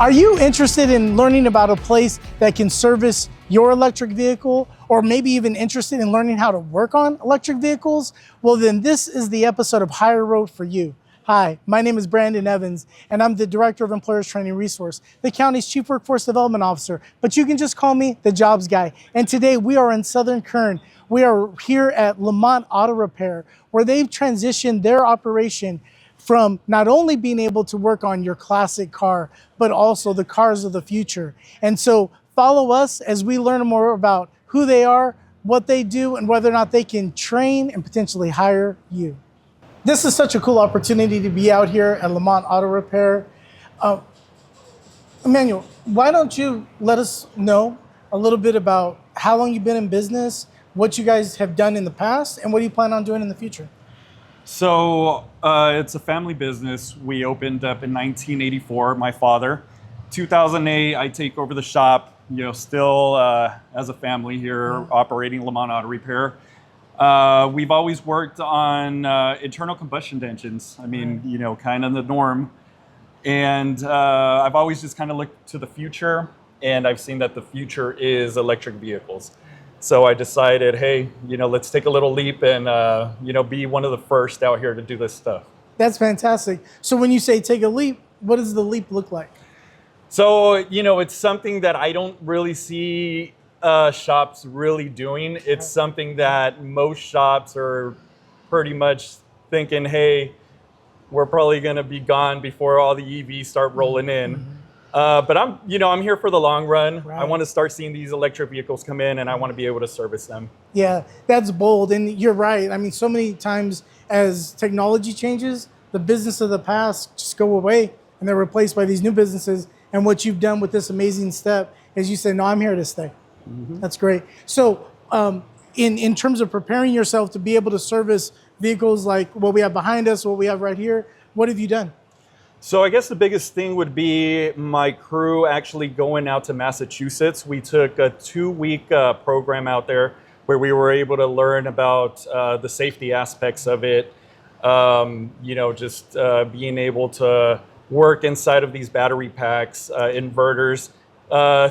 Are you interested in learning about a place that can service your electric vehicle, or maybe even interested in learning how to work on electric vehicles? Well, then this is the episode of Hire Road for you. Hi, my name is Brandon Evans, and I'm the Director of Employers Training Resource, the county's Chief Workforce Development Officer, but you can just call me the Jobs Guy. And today we are in Southern Kern. We are here at Lamont Auto Repair, where they've transitioned their operation from not only being able to work on your classic car, but also the cars of the future. And so follow us as we learn more about who they are, what they do, and whether or not they can train and potentially hire you. This is such a cool opportunity to be out here at Lamont Auto Repair. Emmanuel, why don't you let us know a little bit about how long you've been in business, what you guys have done in the past, and what do you plan on doing in the future? So it's a family business. We opened up in 1984, my father. 2008, I take over the shop, still as a family here operating Lamont Auto Repair. We've always worked on internal combustion engines. I mean, kind of the norm. And I've always just kind of looked to the future, and I've seen that the future is electric vehicles. So I decided, hey, let's take a little leap and, be one of the first out here to do this stuff. That's fantastic. So when you say take a leap, what does the leap look like? So, it's something that I don't really see shops really doing. It's something that most shops are pretty much thinking, hey, we're probably going to be gone before all the EVs start rolling in. Mm-hmm. But I'm here for the long run. Right. I want to start seeing these electric vehicles come in, and I want to be able to service them. Yeah, that's bold. And you're right. I mean, so many times as technology changes, the business of the past just go away and they're replaced by these new businesses. And what you've done with this amazing step is you say, no, I'm here to stay. Mm-hmm. That's great. So in terms of preparing yourself to be able to service vehicles like what we have behind us, what we have right here, what have you done? So I guess the biggest thing would be my crew actually going out to Massachusetts. We took a 2-week program out there where we were able to learn about the safety aspects of it. Being able to work inside of these battery packs, inverters,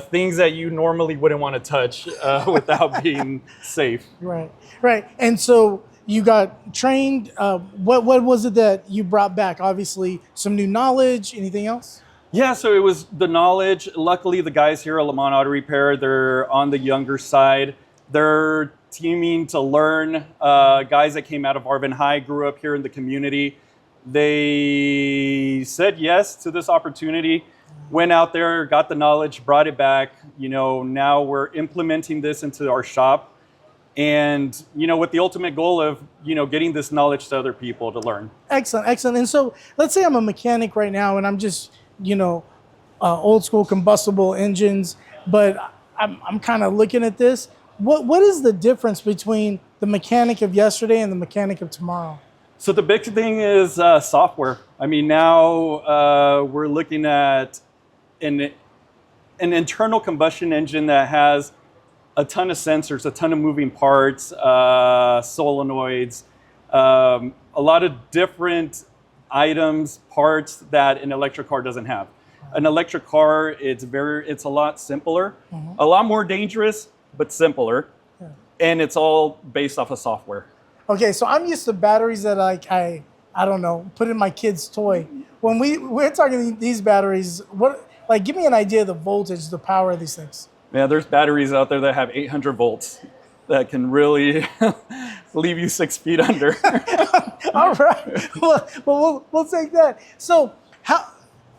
things that you normally wouldn't want to touch without being safe. Right. And so you got trained. What was it that you brought back? Obviously, some new knowledge. Anything else? Yeah, so it was the knowledge. Luckily, the guys here at Lamont Auto Repair, they're on the younger side. They're teaming to learn. Guys that came out of Arvin High, grew up here in the community. They said yes to this opportunity, went out there, got the knowledge, brought it back. Now we're implementing this into our shop. And, with the ultimate goal of, getting this knowledge to other people to learn. Excellent. And so let's say I'm a mechanic right now and I'm just, old school combustible engines, but I'm kind of looking at this. What is the difference between the mechanic of yesterday and the mechanic of tomorrow? So the big thing is software. I mean, now we're looking at an internal combustion engine that has a ton of sensors, a ton of moving parts, solenoids, a lot of different items, parts that an electric car doesn't have. An electric car, it's a lot simpler, a lot more dangerous, but simpler. Yeah. And it's all based off of software. Okay, so I'm used to batteries that I don't know, put in my kid's toy. When we're talking these batteries, give me an idea of the voltage, the power of these things. Yeah, there's batteries out there that have 800 volts that can really leave you 6 feet under. All right. Well, we'll take that. So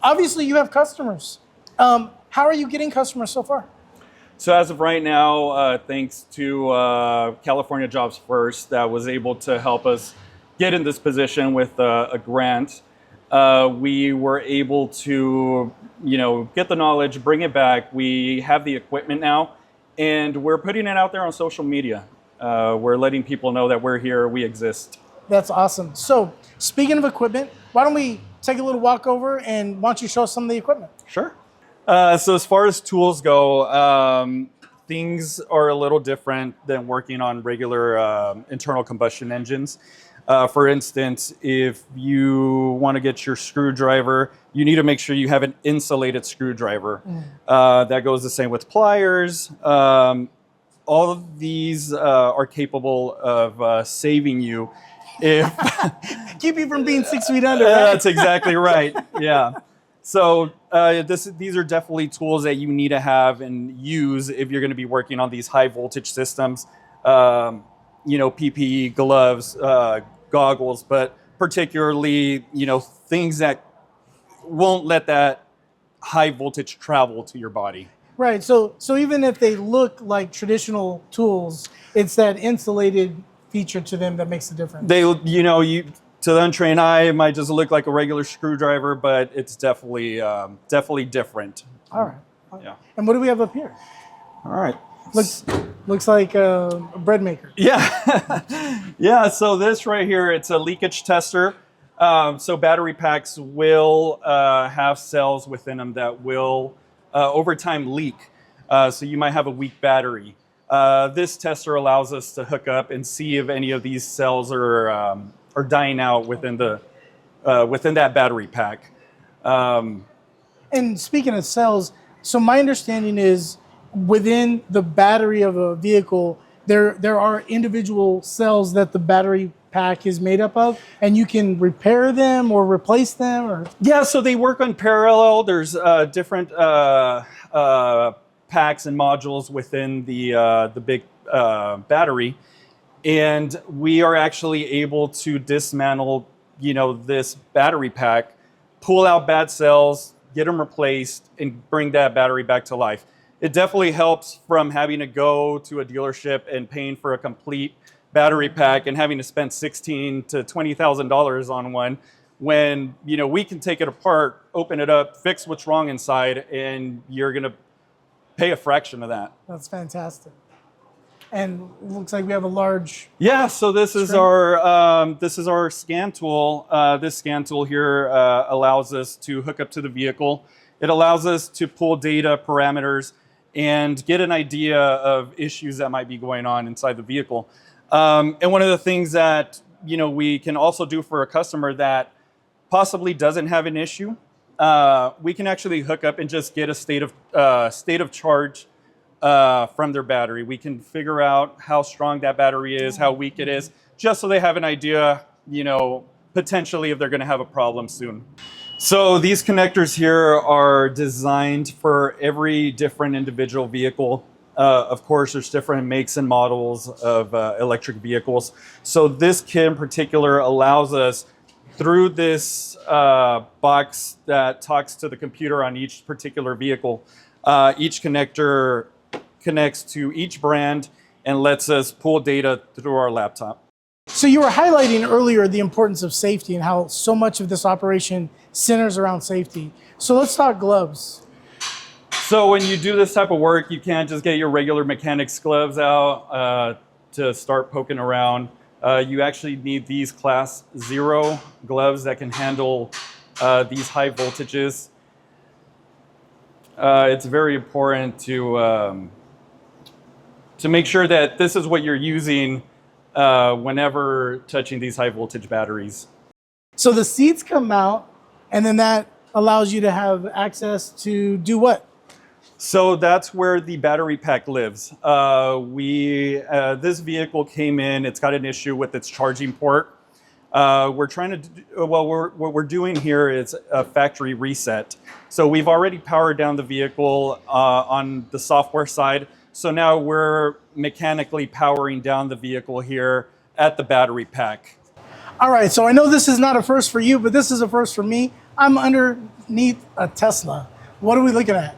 obviously you have customers. How are you getting customers so far? So as of right now, thanks to California Jobs First, that was able to help us get in this position with a grant. We were able to, get the knowledge, bring it back. We have the equipment now, and we're putting it out there on social media. We're letting people know that we're here, we exist. That's awesome. So speaking of equipment, why don't we take a little walk over, and why don't you show us some of the equipment? Sure. So as far as tools go, things are a little different than working on regular internal combustion engines. For instance, if you want to get your screwdriver, you need to make sure you have an insulated screwdriver. That goes the same with pliers. All of these are capable of saving you if Keep you from being 6 feet under. Right? That's exactly right. Yeah. So these are definitely tools that you need to have and use if you're going to be working on these high voltage systems. PPE, gloves, goggles, but particularly, things that won't let that high voltage travel to your body. Right. So even if they look like traditional tools, it's that insulated feature to them that makes the difference. To the untrained eye, it might just look like a regular screwdriver, but it's definitely different. All right. Yeah. And what do we have up here? All right. Looks like a bread maker. Yeah. Yeah. So this right here, it's a leakage tester. So battery packs will have cells within them that will over time leak. So you might have a weak battery. This tester allows us to hook up and see if any of these cells are dying out within that battery pack. And speaking of cells, so my understanding is within the battery of a vehicle, there are individual cells that the battery pack is made up of, and you can repair them or replace them, or yeah. So they work on parallel. There's different packs and modules within the big battery, and we are actually able to dismantle, this battery pack, pull out bad cells, get them replaced, and bring that battery back to life. It definitely helps from having to go to a dealership and paying for a complete battery pack and having to spend $16,000 to $20,000 on one, when we can take it apart, open it up, fix what's wrong inside, and you're gonna pay a fraction of that. That's fantastic. And it looks like we have a large. Yeah, so this is our scan tool. This scan tool here allows us to hook up to the vehicle. It allows us to pull data, parameters, and get an idea of issues that might be going on inside the vehicle. And one of the things that we can also do for a customer that possibly doesn't have an issue, we can actually hook up and just get a state of charge from their battery. We can figure out how strong that battery is, how weak it is, just so they have an idea, potentially if they're going to have a problem soon. So these connectors here are designed for every different individual vehicle. Of course, there's different makes and models of electric vehicles. So this kit in particular allows us, through this box that talks to the computer on each particular vehicle, each connector connects to each brand and lets us pull data through our laptop. So you were highlighting earlier the importance of safety and how so much of this operation centers around safety. So let's talk gloves. So when you do this type of work, you can't just get your regular mechanics gloves out to start poking around. You actually need these Class 0 gloves that can handle these high voltages. It's very important to make sure that this is what you're using whenever touching these high voltage batteries. So the seats come out, and then that allows you to have access to do what? So that's where the battery pack lives. This vehicle came in, it's got an issue with its charging port. What we're doing here is a factory reset. So we've already powered down the vehicle on the software side. So now we're mechanically powering down the vehicle here at the battery pack. All right, so I know this is not a first for you, but this is a first for me. I'm underneath a Tesla. What are we looking at?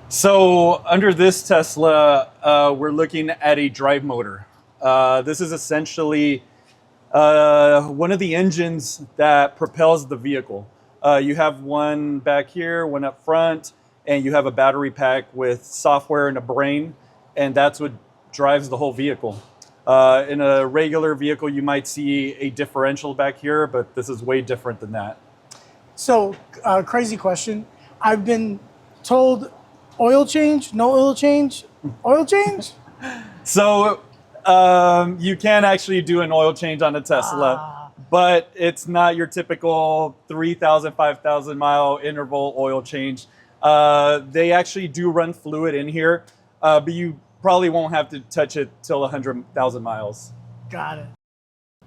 So under this Tesla, we're looking at a drive motor. This is essentially one of the engines that propels the vehicle. You have one back here, one up front, and you have a battery pack with software and a brain, and that's what drives the whole vehicle. In a regular vehicle, you might see a differential back here, but this is way different than that. So, crazy question. I've been told oil change, no oil change. Oil change? So you can actually do an oil change on a Tesla, but it's not your typical 3,000, 5,000 mile interval oil change. They actually do run fluid in here, but you probably won't have to touch it till 100,000 miles. Got it.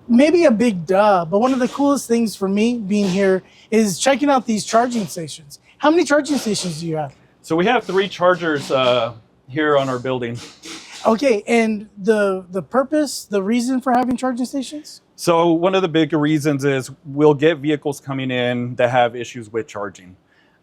Maybe a big duh, but one of the coolest things for me being here is checking out these charging stations. How many charging stations do you have? So we have 3 chargers here on our building. Okay, and the purpose, the reason for having charging stations? So one of the big reasons is we'll get vehicles coming in that have issues with charging.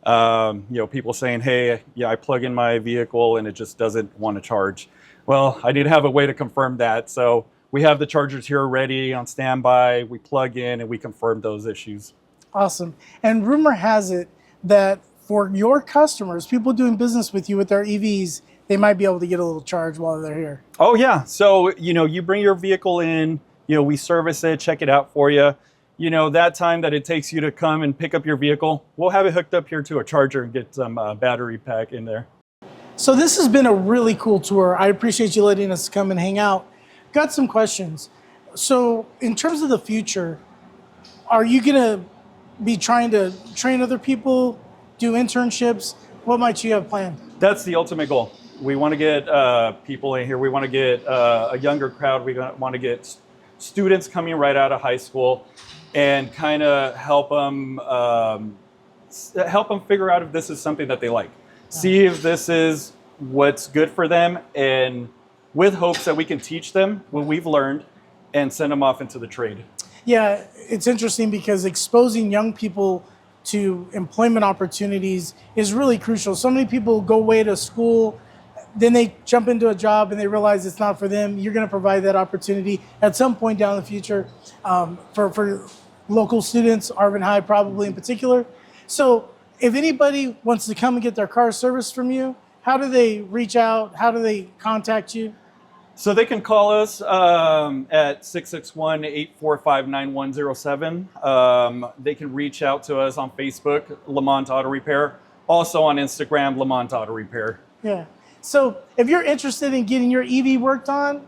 People saying, hey, yeah, I plug in my vehicle and it just doesn't want to charge. Well, I need to have a way to confirm that. So we have the chargers here ready on standby. We plug in and we confirm those issues. Awesome. And rumor has it that for your customers, people doing business with you with their EVs, they might be able to get a little charge while they're here. Oh yeah. So, you bring your vehicle in, we service it, check it out for you. That time that it takes you to come and pick up your vehicle, we'll have it hooked up here to a charger and get some battery pack in there. So this has been a really cool tour. I appreciate you letting us come and hang out. Got some questions. So in terms of the future, are you gonna be trying to train other people, do internships? What might you have planned? That's the ultimate goal. We want to get people in here. We want to get a younger crowd. We want to get students coming right out of high school and kind of help them figure out if this is something that they like. See if this is what's good for them, and with hopes that we can teach them what we've learned and send them off into the trade. Yeah, it's interesting because exposing young people to employment opportunities is really crucial. So many people go away to school, then they jump into a job and they realize it's not for them. You're going to provide that opportunity at some point down the future for local students, Arvin High probably in particular. So if anybody wants to come and get their car serviced from you, how do they reach out? How do they contact you? So they can call us at 661-845-9107. They can reach out to us on Facebook, Lamont Auto Repair. Also on Instagram, Lamont Auto Repair. Yeah. So if you're interested in getting your EV worked on,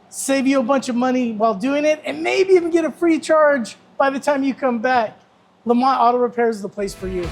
save you a bunch of money while doing it, and maybe even get a free charge by the time you come back, Lamont Auto Repair is the place for you.